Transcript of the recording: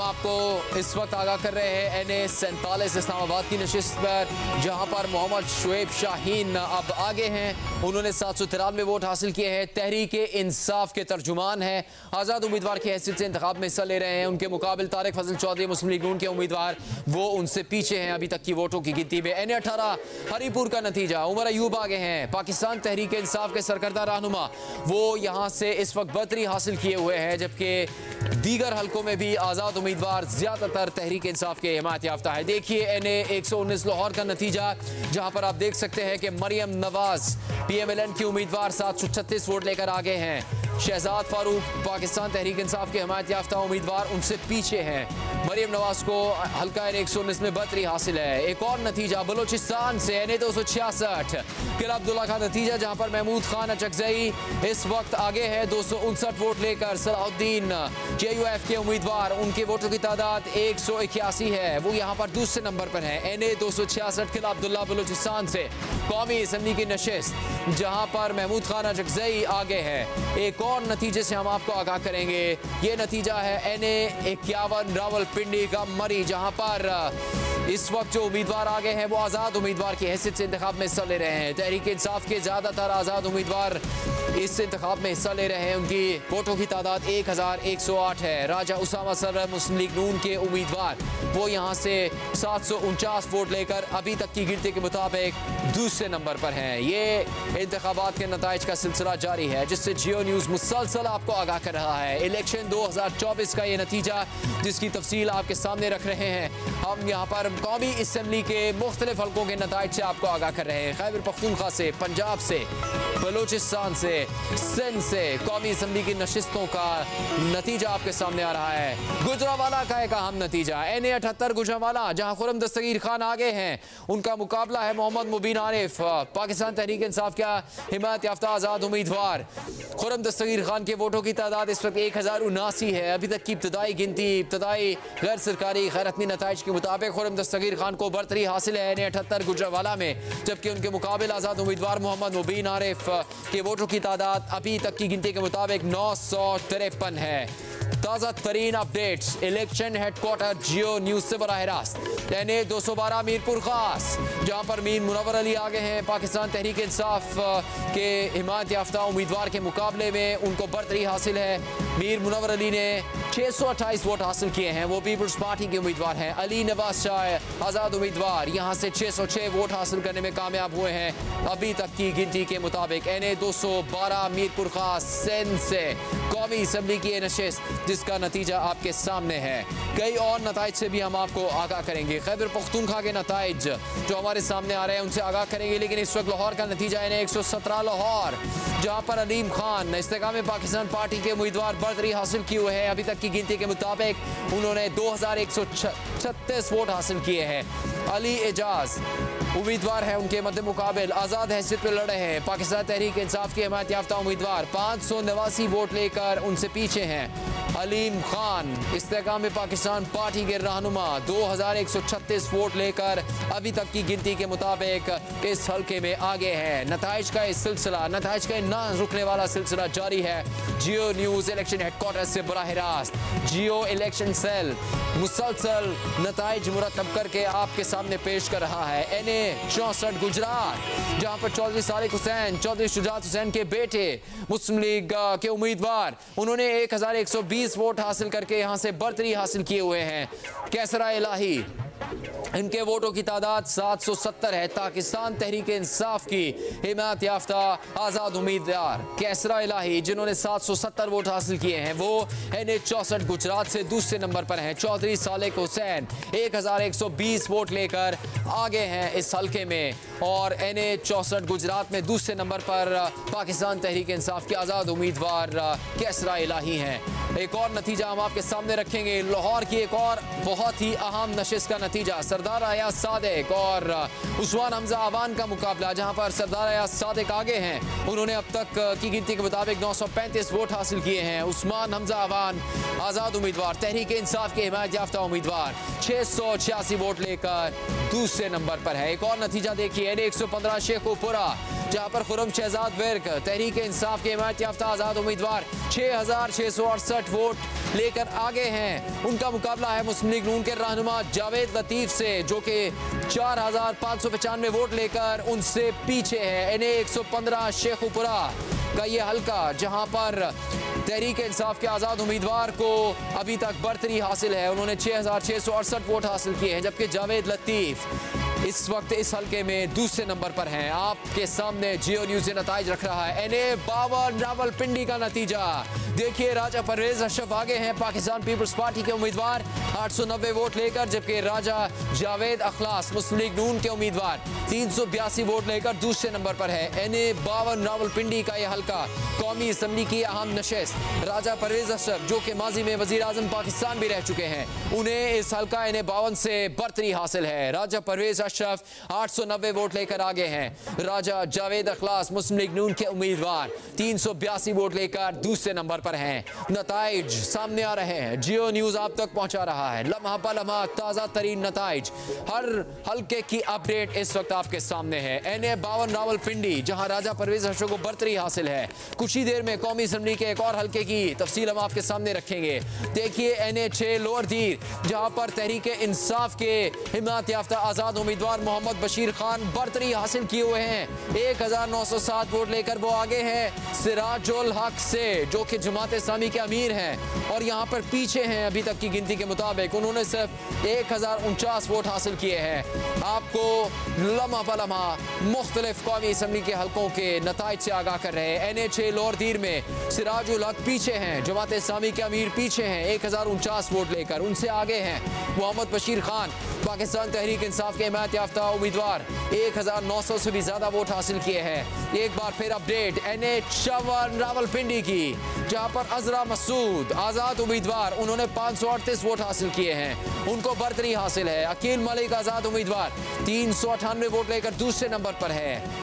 आपको इस वक्त आगाह कर रहे हैं NA-47 इस्लामाबाद की नशिस्त पर, जहां पर मोहम्मद शुएब शाहीन अब आगे हैं। उन्होंने 793 वोट हासिल किए हैं। तहरीक इंसाफ के तर्जुमान हैं, आज़ाद उम्मीदवार की हैसियत से इंतखाब में हिस्सा ले रहे हैं। उनके मुकाबले तारिक फजल चौधरी मुस्लिम लीग नून के उम्मीदवार, वो उनसे पीछे हैं अभी तक की वोटों की गिनती में। NA-18 हरीपुर का नतीजा, उमर अयूब आगे हैं। पाकिस्तान तहरीक इंसाफ के सरकर्दा रहनुमा, वो यहाँ से इस वक्त बरतरी हासिल किए हुए हैं, जबकि दीगर हलकों में भी आज़ाद उम्मीदवार ज़्यादातर तहरीक इंसाफ के हिमायत याफ्ता है। देखिए NA-119 लाहौर का नतीजा, जहां पर आप देख सकते हैं कि मरियम नवाज PMLN की उम्मीदवार 736 वोट लेकर आगे हैं। शहजाद फारूक पाकिस्तान तहरीक इंसाफ के हिमायत याफ्ता उम्मीदवार उनसे पीछे हैं। मरियम नवाज को हल्का NA-119 में बरतरी हासिल है। एक और नतीजा बलोचिस्तान से NA-266 किला अब्दुल्ला का नतीजा, जहां पर महमूद खान अचकजई इस वक्त आगे है 259 वोट लेकर। सलाहुद्दीन JUF के उम्मीदवार, उनके वोटों की तादाद 181 है, वो यहाँ पर दूसरे नंबर पर है। NA-266 किला अब्दुल्ला बलोचिस्तान से कौमी असम्बली की नशिस्त, जहाँ पर महमूद खान अचकजई आगे है। एक और नतीजे से हम आपको आगाह करेंगे, ये नतीजा है NA-51 रावलपिंडी का मरी, जहाँ पर इस वक्त जो उम्मीदवार आगे हैं वो आज़ाद उम्मीदवार की हैसियत से इंतखाब में हिस्सा ले रहे हैं। तहरीक इंसाफ के ज़्यादातर आज़ाद उम्मीदवार इस इंतखाब में हिस्सा ले रहे हैं। उनकी वोटों की तादाद 1108 है। राजा उसामा सरवर मुस्लिम लीग नून के उम्मीदवार, वो यहाँ से 749 वोट लेकर अभी तक की गिनती के मुताबिक दूसरे नंबर पर हैं। ये इंतखाबात के नताइज का सिलसिला जारी है, जिससे जियो न्यूज़ मुसलसल आपको आगाह कर रहा है। इलेक्शन 2024 का ये नतीजा, जिसकी तफसील आपके सामने रख रहे हैं। हम यहाँ पर कौमी असम्बली के मुख्तलिफ हल्कों के नताइज से आपको आगाह कर रहे हैं। खैबर पख्तूनख्वा से, पंजाब से, बलोचिस्तान से, सिंध से कौमी असम्बली की नशिस्तों का नतीजा आपके सामने आ रहा है। गुजरावाला का एक अहम नतीजा, NA-78 गुजरावाला, जहां खुर्रम दस्तगीर खान आगे हैं। उनका मुकाबला है मोहम्मद मुबीन आरिफ, पाकिस्तान तहरीक इंसाफ का हिमायत याफ्ता आज़ाद उम्मीदवार। खुर्रम दस्तगीर खान के वोटों की तादाद इस वक्त 1079 है। अभी तक की इब्तदाई गिनती, इब्तदाई गैर सरकारी खैरतनी नताइज के मुताबिक खुर्रम दस्तगीर खान को बरतरी हासिल है NA-78 गुजरावाला में, जबकि उनके मुकाबले आज़ाद उम्मीदवार मोहम्मद मुबीन आरिफ के वोटों की तादाद अभी तक की गिनती के मुताबिक 953 है। ताज़ा तरीन अपडेट्स इलेक्शन हेडक्वार्टर जियो न्यूज़ से बराह रास्त। NA-212 मीरपुर खास, जहां पर मीर मुनव्वर अली आगे हैं। पाकिस्तान तहरीक इंसाफ के हिमायत याफ्ता उम्मीदवार के मुकाबले में उनको बरतरी हासिल है। मीर मुनव्वर अली ने 628 वोट हासिल किए हैं, वो पीपल्स पार्टी के उम्मीदवार हैं। अली नवाज शाह आज़ाद उम्मीदवार यहाँ से 606 वोट हासिल करने में कामयाब हुए हैं अभी तक की गिनती के मुताबिक। NA-212 मीरपुर खास सिंध से कौमी असम्बली की नशिस्त, जिसका नतीजा आपके सामने है। कई और नताइज से भी हम आपको आगाह करेंगे। खैबर पख्तूनख्वा के नताइज जो हमारे सामने आ रहे हैं उनसे आगाह करेंगे, लेकिन इस वक्त लाहौर का नतीजा NA-117 लाहौर, जहां पर अलीम खान इस्तेकाम पाकिस्तान पार्टी के उम्मीदवार बरतरी हासिल किए हुए हैं। अभी तक की गिनती के मुताबिक उन्होंने 2136 वोट हासिल किए हैं। अली एजाज उम्मीदवार है, उनके मध्य मुकाबल आज़ाद हैसियत पर लड़ रहे हैं पाकिस्तान तहरीक इंसाफ के हिमायत याफ्ता उम्मीदवार, 589 वोट लेकर उनसे पीछे हैं। अलीम खान इस्तेकाम पाकिस्तान पार्टी के रहनुमा 2136 वोट लेकर अभी तक की गिनती के मुताबिक इस हल्के में आगे है। नताइज का इस सिलसिला, नताइज का ना रुकने वाला सिलसिला जारी है। जियो न्यूज़ इलेक्शन हेडक्वार्टर से बराह रास्त जियो इलेक्शन सेल मुसलसल नताइज मुरतब करके आपके सामने पेश कर रहा है। NA-64 गुजरात, जहां पर चौधरी सारिक हुसैन, चौधरी शुजात हुसैन के बेटे मुस्लिम लीग के उम्मीदवार, उन्होंने 1120 वोट हासिल करके यहां से बरतरी हासिल किए हुए हैं। कैसरा इलाही, इनके वोटों की तादाद 770 है। पाकिस्तान तहरीक इंसाफ की हिमायत याफ्ता आज़ाद उम्मीदवार कैसरा इलाही, जिन्होंने 770 वोट हासिल किए हैं, वो NA-64 गुजरात से दूसरे नंबर पर हैं। चौधरी सालिक हुसैन 1120 वोट लेकर आगे हैं इस हल्के में, और NA-64 गुजरात में दूसरे नंबर पर पाकिस्तान तहरीक इंसाफ के आज़ाद उम्मीदवार कैसरा इलाही हैं। एक और नतीजा हम आपके सामने रखेंगे, लाहौर की एक और बहुत ही अहम नशिस्त का नतीजा, सरदार अयाज सादिक और उस्मान हमजा आवान का मुकाबला, जहां पर सरदार अयाज सादिक आगे हैं। उन्होंने अब तक की गिनती के मुताबिक 935 वोट हासिल किए हैं। उस्मान हमजा आवान आज़ाद उम्मीदवार, तहरीक इंसाफ के हिमायत याफ्ता उम्मीदवार, 686 वोट लेकर दूसरे नंबर पर है। एक और नतीजा देखिए, एन 115 शेखुपुरा, जहां पर खुरम शहजाद विर्क तहरीक इंसाफ के हिमायत याफ्ता आजाद उम्मीदवार 6,668 वोट लेकर आगे हैं। उनका मुकाबला है मुस्लिम लीग नून के रहनुमा जावेद लतीफ से, जो कि 4,595 वोट लेकर उनसे पीछे है। एन 115 शेखुपुरा का ये हल्का, जहां पर तहरीक इंसाफ के आज़ाद उम्मीदवार को अभी तक बरतरी हासिल है। उन्होंने 6,668 वोट हासिल किए हैं, जबकि जावेद लतीफ इस वक्त इस हल्के में दूसरे नंबर पर हैं। आपके सामने जियो न्यूज़ नताइज रख रहा है। NA 52 रावलपिंडी का नतीजा देखिए, राजा परवेज अशरफ आगे हैं पाकिस्तान पीपल्स पार्टी के उम्मीदवार 890 वोट लेकर, जबकि राजा जावेद अखलास मुस्लिम लीग नून के उम्मीदवार 382 वोट लेकर दूसरे नंबर पर है। NA 52 रावलपिंडी का यह हल्का कौमी असम्बली की अहम नशस्त, राजा परवेज अशरफ जो कि माजी में वजीर आजम पाकिस्तान भी रह चुके हैं, उन्हें इस हल्का NA 52 से बरतरी हासिल है। राजा परवेज अशरफ 890 वोट लेकर आगे हैं। राजा जावेद अखलास मुस्लिम लीग नून के उम्मीदवार 382 वोट लेकर दूसरे नंबर पर हैं। नताइज सामने आ रहे हैं, जियो न्यूज़ आप तक पहुंचा रहा है। लम्हा ब लम्हा ताज़ा तरीन नताइज, हर हल्के की अपडेट इस वक्त आपके सामने है। NA 52 रावलपिंडी, जहां राजा परवेज अशरफ को बरतरी हासिल है। कुछ ही देर में कौमी असम्बली के एक और हल्के की तफसील हम आपके सामने रखेंगे। देखिए NA 6 लोअर दीर, जहां पर तहरीक इंसाफ के हिमायत याफ्ता आज़ाद उम्मीदवार मोहम्मद बशीर खान बरतरी हासिल किए हुए हैं। 1,907 वोट लेकर वो आगे हैं सिराजुल हक से, जो कि जमात इस्लामी के अमीर हैं और यहाँ पर पीछे हैं अभी तक की गिनती के मुताबिक। उन्होंने सिर्फ 1,049 वोट हासिल किए हैं। आपको लम्हा ब लम्हा मुख्तलिफ कौमी असम्बली के हल्कों के नताइज से आगाह कर रहे हैं। NA 6 लोअर दीर में सिराजुल हक पीछे हैं, जमात इस्लामी के अमीर पीछे हैं 1,049 वोट लेकर। उनसे आगे हैं मोहम्मद बशीर खान, पाकिस्तान तहरीक इंसाफ के हिमायत याफ्ता उम्मीदवार 1,900 से भी ज्यादा वोट हासिल किए हैं। एक बार फिर अपडेट NA 54 रावलपिंडी की, जहां पर अजरा मसूद आजाद उम्मीदवार, उन्होंने 538 वोट हासिल किए हैं, उनको बरतरी हासिल है। अकील मलिक आजाद उम्मीदवार 398 वोट लेकर दूसरे नंबर पर है।